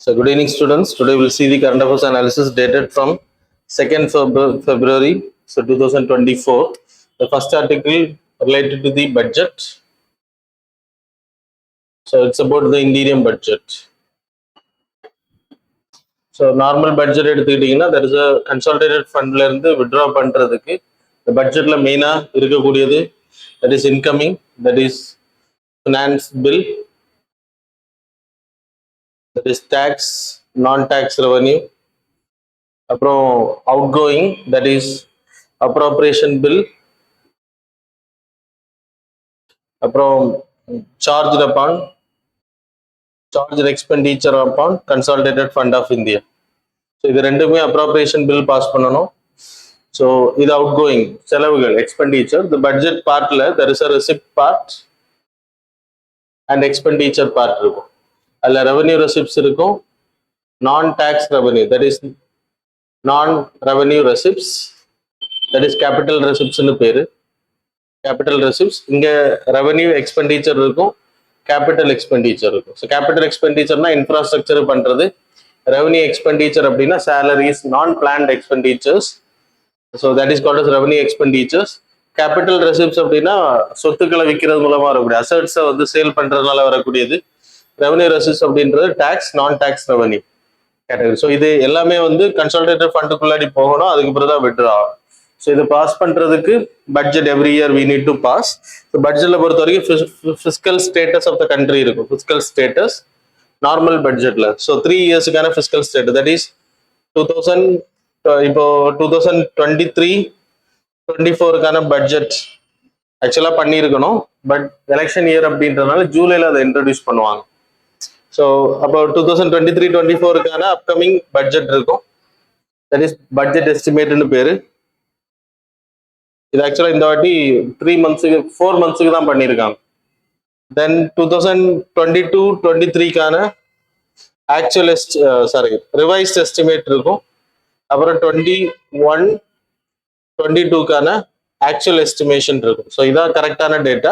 So good evening students. Today we'll see the current affairs analysis dated from 2nd February 2024. The first article related to the budget. So it's about the Indian budget. So normal budget எடுத்துக்கிட்டீங்கன்னா there is a consolidated fundல இருந்து withdraw பண்றதுக்கு the budgetல மெயினா இருக்கக்கூடியது that is incoming, that is finance bill, that is tax, non-tax revenue, அப்புறம் outgoing, that is appropriation bill, அப்புறம் charged expenditure upon consolidated fund of India. So இது ரெண்டுமே appropriation bill pass பண்ணணும். So இது outgoing செலவுகள் expenditure. The budget partல there is a receipt part and expenditure part இருக்கும். அதுல revenue receipts இருக்கும், non-tax revenue, that is non-revenue receipts, that is capital receipts னு பேரு. Capital receipts இங்க revenue expenditure இருக்கும், capital expenditure இருக்கும். So capital expenditure னா infrastructure பண்றது, revenue expenditure அப்படின்னா salaries, non-planned expenditures. So that is called as revenue expenditures. Capital receipts அப்படின்னா சொத்துக்களை விற்கிறது மூலமா வரக்கூடிய அசட்ஸை வந்து சேல் பண்றதுனால வரக்கூடியது. ரெவன்யூ ரெசிப்ட்ஸ் அப்படின்றது டாக்ஸ், நான் டாக்ஸ் ரெவன்யூ கேட்டகரி. ஸோ இது எல்லாமே வந்து கன்சாலிடேட்டட் ஃபண்டுக்குள்ளாடி போகணும், அதுக்கு பிறகு தான் விட்ரா ஆகும். ஸோ இது பாஸ் பண்றதுக்கு budget every year we need to pass. So பட்ஜெட்ல பொறுத்த வரைக்கும் fiscal status of the country இருக்கும். ஃபிஸ்கல் ஸ்டேட்டஸ் நார்மல் பட்ஜெட்ல ஸோ 3 இயர்ஸுக்கான ஃபிஸ்கல் ஸ்டேட்டஸ், தட் இஸ் 2000 இப்போ 2023-24க்கான பட்ஜெட் ஆக்சுவலா பண்ணியிருக்கணும், பட் எலெக்ஷன் இயர் அப்படின்றதுனால ஜூலைல அதை இன்ட்ரடியூஸ் பண்ணுவாங்க. ஸோ அப்போ 2023-24க்கான அப்கமிங் பட்ஜெட் இருக்கும், தட் இஸ் பட்ஜெட் எஸ்டிமேட்னு பேரு. இது ஆக்சுவலா இந்த வாட்டி 4 மந்த்ஸுக்கு தான் பண்ணியிருக்காங்க. தென் 2022-23க்கான ஆக்சுவல் ரிவைஸ்ட் எஸ்டிமேட் இருக்கும். அப்புறம் 21-22க்கான ஆக்சுவல் எஸ்டிமேஷன் இருக்கும். ஸோ இதான் கரெக்டான டேட்டா,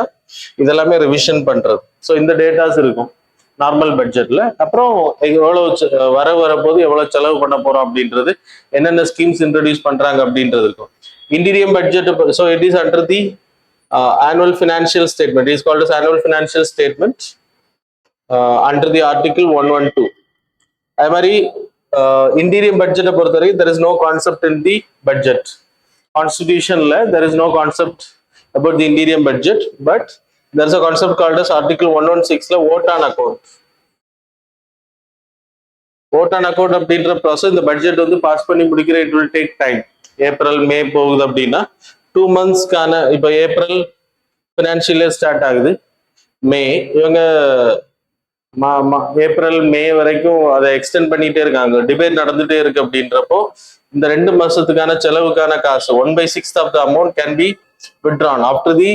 இதெல்லாமே ரிவிஷன் பண்றது. ஸோ இந்த டேட்டாஸ் இருக்கும் நார்மல் பட்ஜெட்ல. அப்புறம் எவ்வளவு வரப்போது, எவ்வளவு செலவு பண்ண போறோம் அப்படின்றது, என்னென்ன ஸ்கீம்ஸ் இன்ட்ரடியூஸ் பண்றாங்க அப்படின்றது இருக்கும். Interim budget, so it is under the annual financial statement. It is called as annual financial statement under the article 112. அது மாதிரி இன்டீரியம் பட்ஜெட்டை பொறுத்த வரைக்கும் there is no concept in the budget. Constitutionல there is no concept about the interior budget, but there is a concept called as article 116ல vote on account. vote on account அப்படின்ற process இந்த budget வந்து pass பண்ணி முடிக்கிற it will take time. April May போகுது அப்படின்னா 2 monthsக்கான, இப்போ April financial year start ஆகுது, மே இவங்க ஏப்ரல் மே வரைக்கும் அதை எக்ஸ்டெண்ட் பண்ணிட்டே இருக்காங்க, டிபேட் நடந்துட்டே இருக்கு. அப்படின்றப்போ இந்த 2 மாசத்துக்கான செலவுக்கான காசு 1/6 of the amount can be withdrawn after the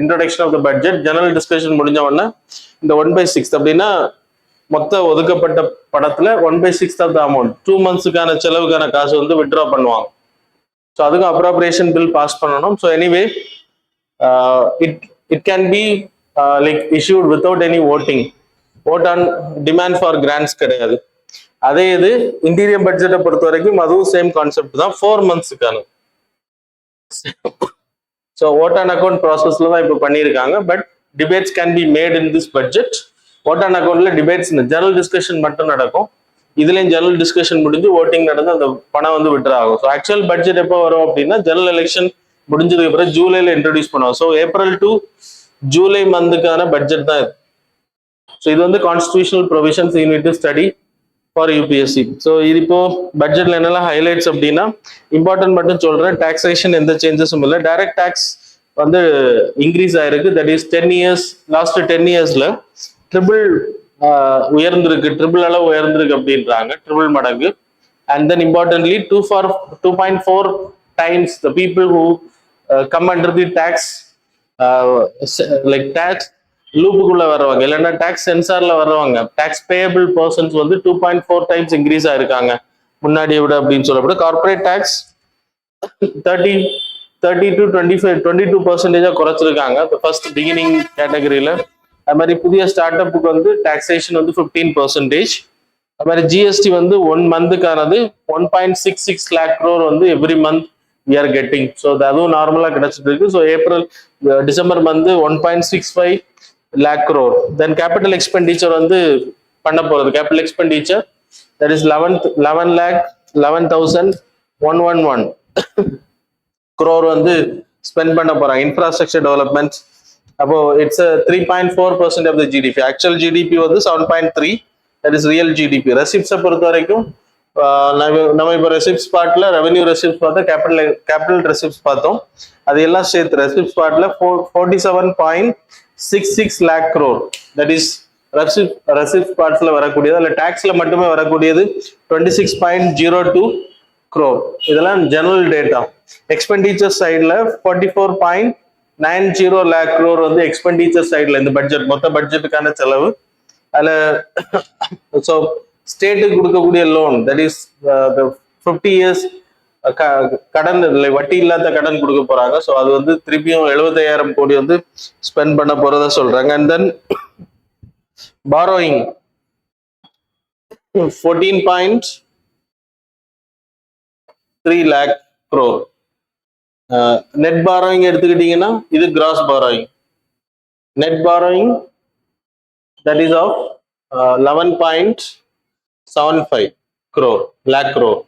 introduction of the budget. General discussion முடிஞ்ச உடனே இந்த 1/6 அப்படின்னா மொத்த ஒதுக்கப்பட்ட படத்துல 1/6 ஆஃப் த அமௌண்ட் 2 மந்த்ஸுக்கான செலவுக்கான காசு வந்து வித்ட்ரா பண்ணுவாங்க. ஸோ அதுக்கும் அப்ராப்ரியேஷன் பில் பாஸ் பண்ணணும். So anyway it can be like issued without any voting. Vote on demand for grants கிடையாது. அதே இது இன்டீரியர் பட்ஜெட்டை பொறுத்த வரைக்கும் அதுவும் சேம் கான்செப்ட் தான், 4 மந்த்ஸுக்கான. ஸோ ஓட் ஆன் அக்கௌண்ட் ப்ராசஸ்ல தான் இப்போ பண்ணியிருக்காங்க, but debates can be made in this budget. Vote on அக்கௌண்ட்ல டிபேட்ஸ் ஜெனரல் டிஸ்கஷன் மட்டும் நடக்கும். இதுலயும் ஜெனரல் டிஸ்கஷன் முடிஞ்சு ஓட்டிங் நடந்து அந்த பணம் வந்து விட்ரா ஆகும். ஸோ ஆக்சுவல் பட்ஜெட் எப்போ வரும் அப்படின்னா ஜெனரல் எலெக்ஷன் முடிஞ்சதுக்கு அப்புறம் ஜூலைல இன்ட்ரடியூஸ் பண்ணுவோம். ஸோ ஏப்ரல் டு ஜூலை மந்த்துக்கான பட்ஜெட் தான் இது. ஸோ இது வந்து constitutional provisions you need to study for UPSC. So இது இப்போ பட்ஜெட்ல என்னெல்லாம் ஹைலைட்ஸ் அப்படின்னா இம்பார்ட்டன்ட் மட்டும் சொல்றேன். டாக்ஸேஷன் எந்த சேஞ்சஸும் இல்லை, டைரக்ட் டாக்ஸ் வந்து இன்க்ரீஸ் ஆயிருக்கு. தட் இஸ் 10 இயர்ஸ், லாஸ்ட் 10 இயர்ஸ்ல ட்ரிபிள் உயர்ந்திருக்கு, ட்ரிபிள் அளவு உயர்ந்திருக்கு அப்படின்றாங்க, ட்ரிபிள் மடங்கு. And then importantly 2.4 times the people who come under the tax like tax லூப்புக்குள்ள வர்றவங்க, இல்லைன்னா டாக்ஸ் சென்சார்ல வர்றவங்க, டாக்ஸ் பேயபிள் பர்சன்ஸ் வந்து 2.4 times இன்க்ரீஸ் ஆயிருக்காங்க முன்னாடியை விட அப்படின்னு சொல்லப்படும். கார்பரேட் டாக்ஸ் 30 to 22% குறைச்சிருக்காங்க ஃபர்ஸ்ட் பிகினிங் கேட்டகரியில. அது மாதிரி புதிய ஸ்டார்ட் அப்புக்கு வந்து டாக்ஸேஷன் வந்து 15%. அது மாதிரி ஜிஎஸ்டி வந்து 1 மந்த்துக்கானது 1.66 lakh crore வந்து every month we are getting. So அதுவும் நார்மலா கிடைச்சிட்டு இருக்கு. So April December month 1.65 lakh crore. Then capital expenditure வந்து பண்ண போறது. Capital expenditure that is 11,11,111 crore வந்து ஸ்பெண்ட் பண்ண போறாங்க இன்ஃப்ராஸ்ட்ரக்சர் டெவலப்மெண்ட். அப்போ it's 3.4% of the GDP. Actual GDP வந்து 7.3, தட் இஸ் ரியல் ஜிடிபி. ரெசிப்ட்ஸை பொறுத்த வரைக்கும் நம்ம இப்போ ரெசிப்ட்ஸ் பார்ட்ல ரெவென்யூ ரெசிப்ட்ஸ் பார்த்தோம், கேபிட்டல் ரெசிப்ட்ஸ் பார்த்தோம். அது எல்லாம் சேர்த்து ரெசிப்ட்ஸ் பார்ட்ல 47.66 lakh crore. That is receipts பார்ட்ஸ்ல வரக்கூடியது. அல்ல டாக்ஸ்ல மட்டுமே வரக்கூடியது 26.02 crore. இதெல்லாம் ஜெனரல் டேட்டா. எக்ஸ்பெண்டிச்சர் சைட்ல 44.90 lakh crore வந்து எக்ஸ்பெண்டிச்சர் சைட்ல இந்த பட்ஜெட் மொத்த பட்ஜெட்டுக்கான செலவு. அதுல ஸோ ஸ்டேட்டுக்கு கொடுக்கக்கூடிய லோன் தட் இஸ் 50 years கடன் வட்டி இல்லாத கடன் கொடுக்க போறாங்க. ஸோ அது வந்து திருப்பியும் 75,000 கோடி வந்து ஸ்பெண்ட் பண்ண போறதா சொல்றாங்க. And then borrowing 14.3 lakh crore. Net borrowing எடுத்துக்கிட்டீங்கன்னா இது gross borrowing. Net borrowing that is of 11.75 crore lakh crore.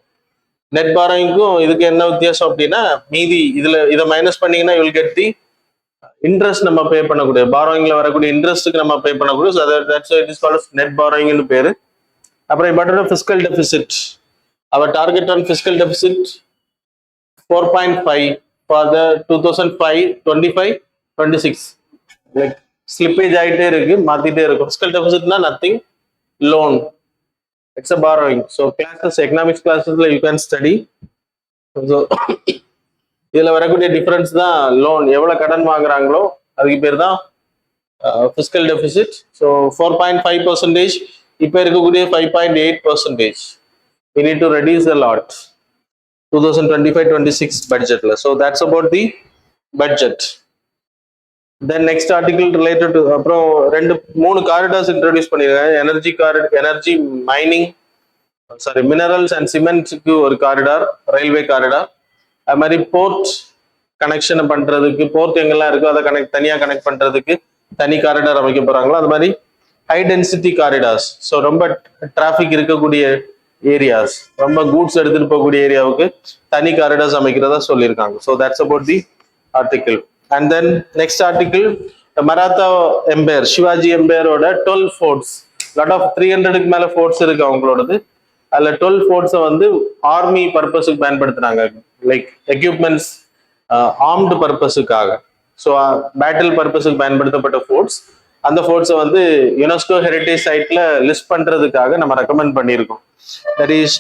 நெட் பாரோயிங்க்கும் இதுக்கு என்ன வித்தியாசம் அப்படின்னா, மீதி இதை மைனஸ் பண்ணீங்கன்னா you will get the interest நம்ம பே பண்ணக்கூடிய, பாரோயிங்ல வரக்கூடிய இன்ட்ரெஸ்ட்டுக்கு நம்ம பே பண்ணக்கூடிய. So that's it is called net பாரோயிங்னு பேரு. அப்புறம் இப்போ fiscal deficit, our target on fiscal deficit 4.5 for the 2025-26. Like slippage ஆகிட்டே இருக்கு, மாத்திட்டே இருக்கும். ஃபிஸ்கல் டெபிசிட்னா nothing, loan, it's a borrowing. So classes, economics கிளாஸஸ்ல யூ கேன் ஸ்டடி. ஸோ இதுல வரக்கூடிய டிஃபரன்ஸ் தான் லோன், எவ்வளவு கடன் வாங்குறாங்களோ அதுக்கு பேர் தான் ஃபிஸ்கல் டெபிசிட். ஸோ 4.5% இப்போ இருக்கக்கூடிய 5.8%. we need to reduce a lot 2025-26 budgetல. So that's about the budget. Then next article related to அப்புறம் 2-3 காரிடார்ஸ் இன்ட்ரோடியூஸ் பண்ணிருக்காங்க. Energy mining, sorry minerals and சிமெண்ட்க்கு ஒரு காரிடார், ரயில்வே காரிடார். அது மாதிரி போர்ட் கனெக்ஷன் பண்றதுக்கு, board எங்கெல்லாம் இருக்கோ அதை தனியா கனெக்ட் பண்றதுக்கு தனி காரிடார் அமைக்க போறாங்களோ. அது மாதிரி ஹை டென்சிட்டி காரிடார்ஸ், ஸோ ரொம்ப டிராஃபிக் இருக்கக்கூடிய ஏரியாஸ், ரொம்ப கூட்ஸ் எடுத்துட்டு போகக்கூடிய ஏரியாவுக்கு தனி காரிடார்ஸ் அமைக்கிறதா சொல்லியிருக்காங்க. So that's about the article. And then next article, Maratha empire, Shivaji எம்பையரோட 12 ஃபோர்ட்ஸ், லாட் ஆஃப் 300க்கு மேல ஃபோர்ட்ஸ் இருக்கு அவங்களோடது. அதுல 12 ஃபோர்ட்ஸை வந்து ஆர்மி பர்பஸுக்கு பயன்படுத்துறாங்க, லைக் எக்யூப்மெண்ட்ஸ் ஆர்ம்டு பர்பஸுக்காக. ஸோ பேட்டில் பர்பஸுக்கு பயன்படுத்தப்பட்ட ஃபோர்ட்ஸ். அந்த ஃபோர்ட்ஸை வந்து யுனெஸ்கோ ஹெரிட்டேஜ் சைட்ல லிஸ்ட் பண்றதுக்காக நம்ம ரெக்கமெண்ட் பண்ணியிருக்கோம். That is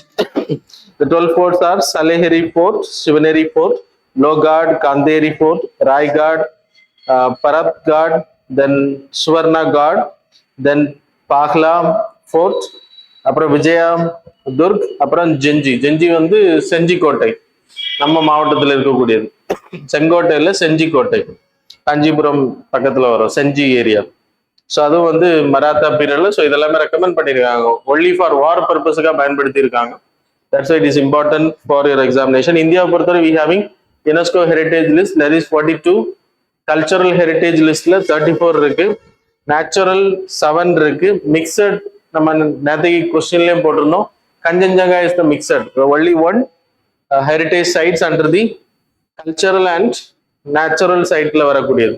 the 12 forts are Saleheri Fort, Shivaneri Fort, Lohgad, Kanderi Fort, Raigad, Paratgad, then Suvarna Gad, then Pakla Fort, அப்புறம் விஜயா துர்க், அப்புறம் ஜெஞ்சி வந்து செஞ்சிக்கோட்டை, நம்ம மாவட்டத்தில் இருக்கக்கூடியது. செங்கோட்டையில செஞ்சிக்கோட்டை, காஞ்சிபுரம் பக்கத்துல வரும் செஞ்சி ஏரியா. ஸோ அதுவும் வந்து மராத்தா பீரியட்ல. ஸோ இதெல்லாமே ரெக்கமெண்ட் பண்ணியிருக்காங்க, ஒன்லி ஃபார் வார் பர்பஸுக்காக பயன்படுத்தி இருக்காங்க. That's why it is important for your examination. இந்தியாவை பொறுத்தவரை we having UNESCO heritage list, that is 42. Cultural heritage லிஸ்ட்ல 34 இருக்கு, நேச்சுரல் 7 இருக்கு, மிக்சட் நம்ம நேற்றுக்கு கொஸ்டின்லயும் போட்டிருந்தோம், Kangchenjunga is the mixed. Only one heritage sides under the cultural and natural சைட்ல வரக்கூடியது.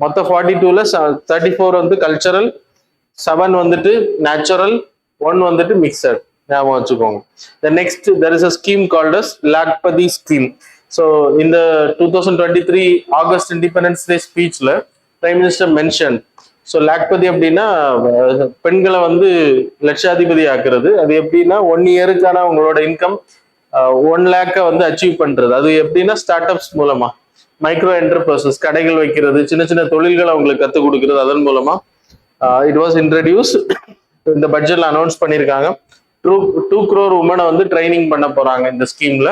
மொத்தம் 42ல 34 வந்து கல்ச்சரல், 7 வந்துட்டு நேச்சுரல், 1 வந்துட்டு மிக்சட். ஞாபகம் வச்சுக்கோங்க. The next there is a scheme called as Lakpati scheme. So in the 2023 August Independence Day speechல Prime Minister mentioned, so Lakpati அப்படின்னா பெண்களை வந்து லட்சாதிபதி ஆக்குறது. அது எப்படின்னா 1 இயருக்கான உங்களோட இன்கம் 1 lakh வந்து அச்சீவ் பண்றது. அது எப்படின்னா ஸ்டார்ட் அப்ஸ் மூலமா, மைக்ரோ என்டர்பிரைசஸ், கடைகள் வைக்கிறது, சின்ன சின்ன தொழில்களை அவங்களுக்கு கற்றுக் கொடுக்கிறது. அதன் மூலமா இட் வாஸ் இன்ட்ரடியூஸ், இந்த பட்ஜெட்ல அனௌன்ஸ் பண்ணியிருக்காங்க. 2 crore உமனை வந்து ட்ரைனிங் பண்ண போறாங்க இந்த ஸ்கீம்ல.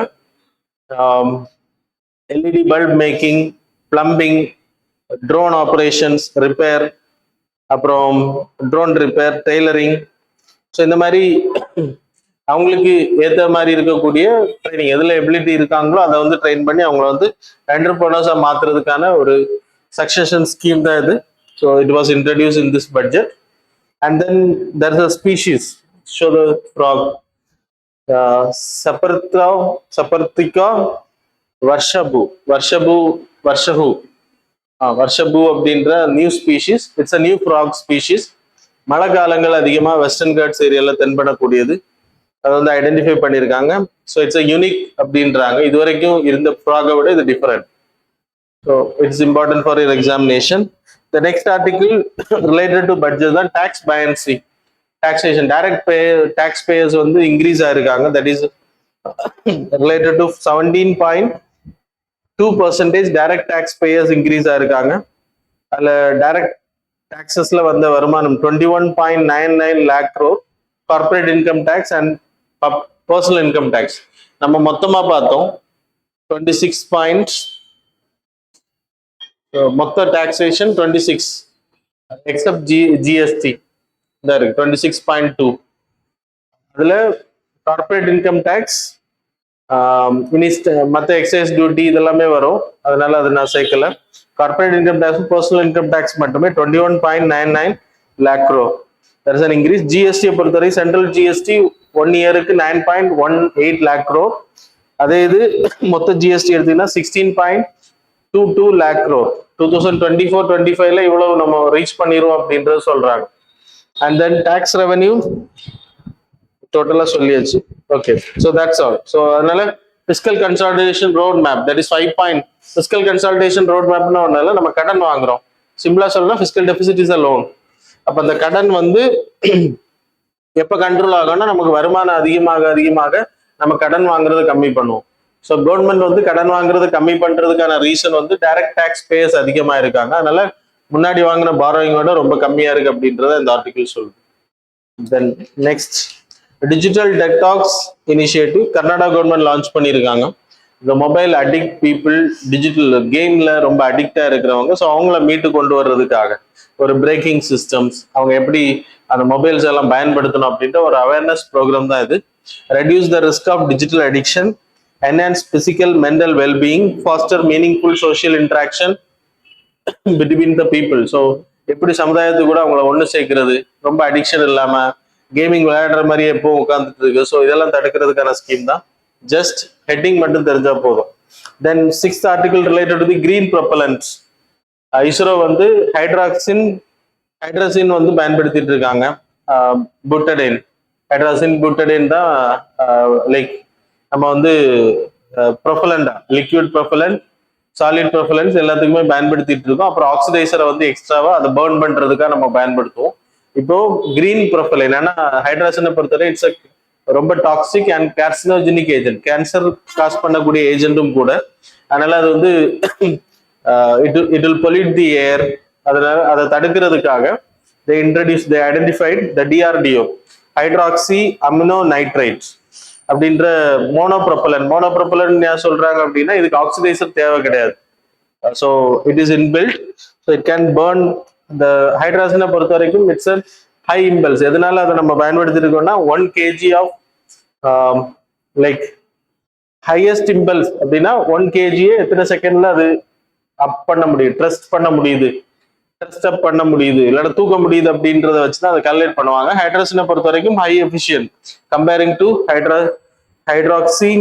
LED bulb making, plumbing, drone operations, repair, அப்புறம் ட்ரோன் ரிப்பேர், டெய்லரிங். ஸோ இந்த மாதிரி அவங்களுக்கு ஏற்ற மாதிரி இருக்கக்கூடிய ட்ரைனிங் எதுல எபிலிட்டி இருக்காங்களோ அதை வந்து ட்ரெயின் பண்ணி அவங்கள வந்து என்டர்பிரனர்ஸா மாத்துறதுக்கான ஒரு சக்சஷன் ஸ்கீம் தான் இது. So it was introduced in this budget. And then there is a species show the frog சப்பர்த்திகா வர்ஷபு அப்படின்ற new species. It's a new frog species. மழை காலங்கள் அதிகமாக வெஸ்டர்ன் காட்ஸ் ஏரியாவில் தென்படக்கூடியது. அதை வந்து ஐடென்டிஃபை பண்ணியிருக்காங்க. ஸோ இட்ஸ் அ யூனிக் அப்படின்றாங்க. இது வரைக்கும் இருந்த ஃப்ராகை விட இது different. So it's important for your examination. The next article related to budget தான் டாக்ஸ் பயான்சி. டாக்ஸேஷன் டைரக்ட் டாக்ஸ் பேயர்ஸ் வந்து இன்க்ரீஸ் ஆயிருக்காங்க. That is related to 17.2% direct tax payers increase ஆயிருக்காங்க. அதில் டைரக்ட் டாக்ஸஸ்ல வந்த வருமானம் 21.99 lakh crore, corporate income tax and personal income tax நம்ம மொத்தமா பார்த்தோம் 26 மொத்த டாக்ஸேஷன் 26 எக்ஸப்ட் ஜிஎஸ்டி இருக்கு 26.2. அதுல கார்பரேட் இன்கம் டேக்ஸ் மற்ற எக்ஸைஸ் டியூட்டி இதெல்லாமே வரும், அதனால அது நான் சேர்க்கல. Corporate income tax personal income tax மட்டுமே 21.99 lakh crore. There is an increase. ஜிஎஸ்டியை பொறுத்தவரை சென்ட்ரல் ஜிஎஸ்டி 1 இயருக்கு 9.18 lakh crore. அதே இது மொத்த ஜிஎஸ்டி எடுத்தீங்கன்னா 16.22 lakh crore. 2024-25ல இவ்வளவு நம்ம ரீச் பண்ணிடுவோம் அப்படின்றது சொல்றாங்க. அண்ட் தென் டாக்ஸ் ரெவன்யூ டோட்டலா சொல்லியாச்சு. Okay, so that's all. So அதனால fiscal consolidation road map, that is 5 point. Fiscal consolidation road மேப்னா ஒன்னால நம்ம கடன் வாங்குறோம். சிம்பிளா சொல்லலாம் fiscal deficit is a loan. அப்ப அந்த கடன் வந்து எப்ப கண்ட்ரோல் ஆகும்னா நமக்கு வருமானம் அதிகமாக நம்ம கடன் வாங்குறதை கம்மி பண்ணுவோம். ஸோ கவர்மெண்ட் வந்து கடன் வாங்குறது கம்மி பண்றதுக்கான ரீசன் வந்து டைரக்ட் டாக்ஸ் பேயர்ஸ் அதிகமா இருக்காங்க. அதனால முன்னாடி வாங்கின பாரோயிங்கோட ரொம்ப கம்மியா இருக்கு அப்படின்றத இந்த ஆர்டிகிள் சொல்லுது. Then next digital tech tax initiative Karnataka government launch பண்ணியிருக்காங்க. இந்த மொபைல் அடிக்ட் பீப்புள், டிஜிட்டல் கேம்ல ரொம்ப அடிக்டா இருக்கிறவங்க, ஸோ அவங்கள மீட்டு கொண்டு வர்றதுக்காக ஒரு பிரேக்கிங் சிஸ்டம்ஸ், அவங்க எப்படி அந்த மொபைல்ஸ் எல்லாம் பயன்படுத்தணும் அப்படின்ற ஒரு அவேர்னஸ் ப்ரோக்ராம் தான் இது. Reduce the risk of digital addiction, enhance physical mental wellbeing, foster meaningful social interaction between the people. So எப்படி சமுதாயத்துக்கு கூட அவங்கள ஒன்று சேர்க்கிறது, ரொம்ப அடிக்ஷன் இல்லாம கேமிங் விளையாடுற மாதிரியே எப்போ உட்காந்துட்டு இருக்கு. ஸோ இதெல்லாம் தடுக்கிறதுக்கான ஸ்கீம் தான். ஜஸ்ட் ஹெட்டிங் மட்டும் தெரிஞ்சா போதும். Then 6th article related to the green propellants. ISRO வந்து ஹைட்ரசின் வந்து பயன்படுத்திட்டு இருக்காங்க. ஹைட்ராசின் தான் லைக் நம்ம வந்து ப்ரொப்பலண்டா லிக்விட் ப்ரொப்பலண்ட், சாலிட் ப்ரொப்பலன்ஸ் எல்லாத்துக்குமே பயன்படுத்திட்டு இருக்கோம். அப்புறம் ஆக்சிடைசரை வந்து எக்ஸ்ட்ராவா அதை பர்ன் பண்றதுக்காக நம்ம பயன்படுத்துவோம். இப்போ கிரீன் ப்ரொஃபைல் ஏன்னா ஹைட்ராசினை பொறுத்தவரை இட்ஸ் ரொம்ப toxic and carcinogenic agent, cancer cos பண்ணக்கூடிய ஏஜென்ட்டும் கூட. அதனால அது வந்து இட் வில் பொல்யூட் தி ஏர். அதனால அதை தடுக்கிறதுக்காக they identified the DRDO hydroxy amino nitrites அப்படின்ற மோனோப்ரொப்பலன் ஏன் சொல்றாங்க அப்படின்னா இதுக்கு ஆக்சிடைசர் தேவை கிடையாது. So it is inbuilt, so it can burn. இந்த ஹைட்ராசினை பொறுத்த வரைக்கும் இட்ஸ் அ ஹை இம்பல்ஸ். எதனால அதை நம்ம பயன்படுத்திருக்கோம்னா 1 kg of like highest impulse அப்படின்னா 1 kg எத்தனை செகண்ட்ல அது அப் பண்ண முடியும், ட்ரஸ்ட் பண்ண முடியுது, ட்ரஸ்ட் அப் பண்ண முடியுது, இல்லைன்னா தூக்க முடியுது அப்படின்றத வச்சுதான் அதை கால்குலேட் பண்ணுவாங்க. ஹைட்ராசினை பொறுத்த வரைக்கும் high efficient comparing to hydroxy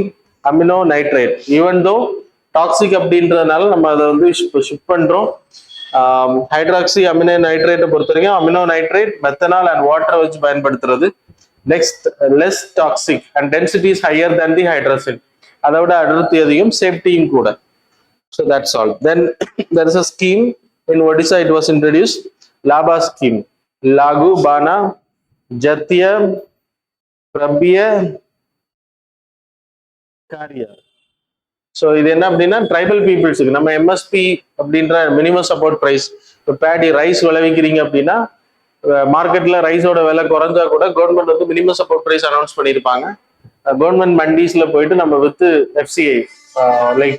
amino nitrate. Even though toxic அப்படின்றதுனால நம்ம அதை வந்து ஷிஃப்ட் பண்றோம். ஹைட்ராக்சி அமினோ நைட்ரேட்டை பொறுத்த வரைக்கும் அமினோ நைட்ரேட், மெத்தனால் அண்ட் வாட்டரை வச்சு பயன்படுத்துறது. Next less toxic and density is higher than the hydrazine. அதை விட அடர்த்தி அதிகம், சேஃப்டியும் கூட. So that's all. Then there is a scheme in Odisha. It was introduced Labha scheme, Lagu Bana Jatya Prabya Karya. So இது என்ன அப்படின்னா tribal பீப்புள்ஸுக்கு நம்ம எம்எஸ்பி அப்படின்ற மினிமம் சப்போர்ட் ப்ரைஸ். இப்போ பேடி ரைஸ் விளைவிக்கிறீங்க அப்படின்னா மார்க்கெட்ல ரைஸோட விலை குறைஞ்சா கூட கவர்மெண்ட் வந்து மினிமம் சப்போர்ட் ப்ரைஸ் அனௌன்ஸ் பண்ணியிருப்பாங்க. கவர்மெண்ட் மண்டீஸ்ல போயிட்டு நம்ம வித்து FCI like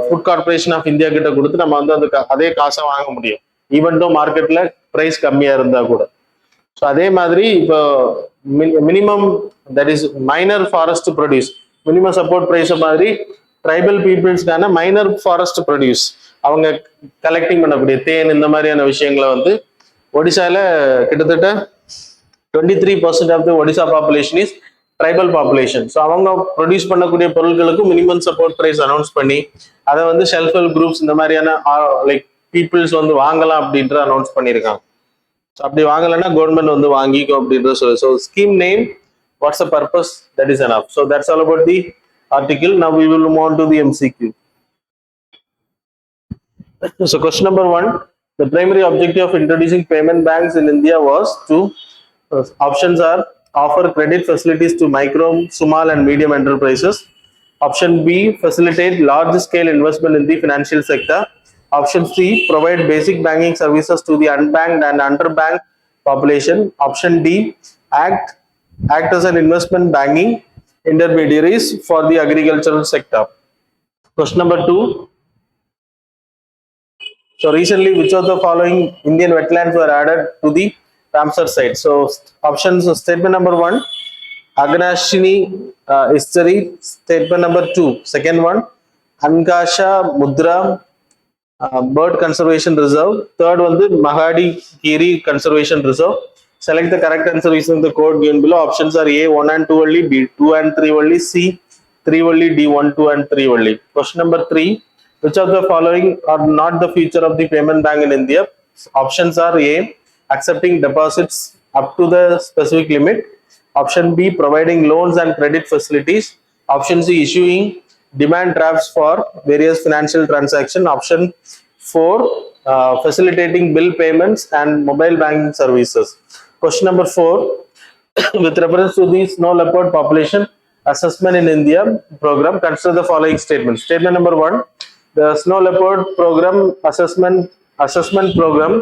food corporation of India கிட்ட கொடுத்து நம்ம வந்து அந்த அதே காசை வாங்க முடியும், ஈவன் தோ மார்க்கெட்ல பிரைஸ் கம்மியா இருந்தா கூட. ஸோ அதே மாதிரி இப்போ minimum, that is minor forest produce, minimum support price மாதிரி ட்ரைபல் பீப்புள்ஸ்க்கான மைனர் ஃபாரஸ்ட் ப்ரொடியூஸ், அவங்க கலெக்டிங் பண்ணக்கூடிய தேன் இந்த மாதிரியான விஷயங்களை வந்து ஒடிசால கிட்டத்தட்ட 23% of the Odisha population is tribal population. So அவங்க ப்ரொடியூஸ் பண்ணக்கூடிய பொருட்களுக்கு மினிமம் சப்போர்ட் ப்ரைஸ் அனௌன்ஸ் பண்ணி அதை வந்து செல்ஃப் ஹெல்ப் குரூப்ஸ் இந்த மாதிரியான லைக் பீப்புள்ஸ் வந்து வாங்கலாம் அப்படின்ற அனௌன்ஸ் பண்ணியிருக்காங்க. ஸோ அப்படி வாங்கலைன்னா கவர்மெண்ட் வந்து வாங்கிக்கும் அப்படின்ற சொல்லு. So scheme name, what's the purpose, that is enough. So that's all about the article. Now we will move on to the MCQ. So question number 1, the primary objective of introducing payment banks in India was to, options are, offer credit facilities to micro, small and medium enterprises. Option B, facilitate large scale investment in the financial sector. Option C, provide basic banking services to the unbanked and underbanked population. Option D, act as an investment banking intermediaries for the agricultural sector. Question number 2. So recently, which of the following Indian wetlands were added to the Ramsar site? So options, statement number 1, Agnashini estuary. Statement number 2, second one, Ankasha Mudra bird conservation reserve. Third one, the Mahadi Kiri conservation reserve. Select the correct answer using the code given below. Options are A 1 and 2 only, B 2 and 3 only, C 3 only, D 1, 2 and 3 only. Question number 3, which of the following are not the feature of the payment bank in India? Options are A, accepting deposits up to the specific limit. Option B, providing loans and credit facilities. Option C, issuing demand drafts for various financial transactions. Option 4, facilitating bill payments and mobile banking services. Question number 4, with reference to the snow leopard population assessment in India program, consider the following statements. Statement number 1, the snow leopard program assessment program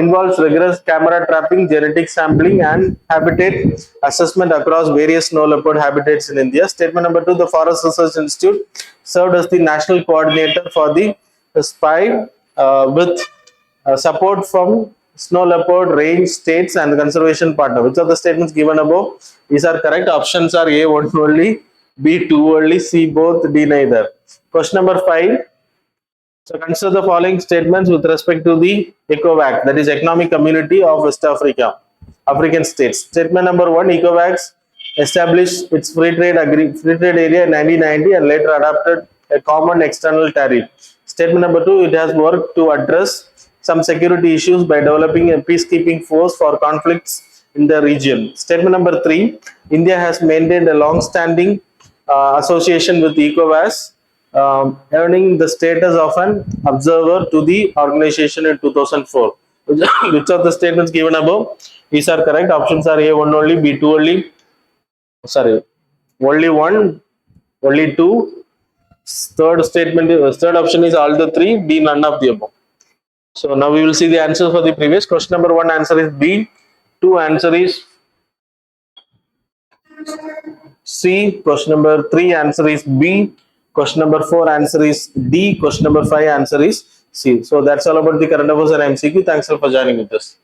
involves rigorous camera trapping, genetic sampling and habitat assessment across various snow leopard habitats in India. Statement number 2, the Forest Research Institute served as the national coordinator for the SPY with support from snow leopard range states and conservation partner. Which of the statements given above these are correct? Options are A 1 only, B 2 only, C both, D neither. Question number 5, so consider the following statements with respect to the ECOWAC, that is Economic Community of West Africa, African states. Statement number 1, ECOWAC established its free trade area in 1990 and later adopted a common external tariff. Statement number 2, it has worked to address some security issues by developing a peacekeeping force for conflicts in the region. Statement number 3, India has maintained a long-standing association with ECOWAS, earning the status of an observer to the organization in 2004. Which of the statements given above these are correct? Options are A 1 only, B 2 only, sorry, only 1, only 2. Third option is all the 3, D none of the above. So now we will see the answers for the previous. Question number 1 answer is B, 2 answer is C, question number 3 answer is B, question number 4 answer is D, question number 5 answer is C. So that's all about the current affairs and MCQ. Thanks for joining with us.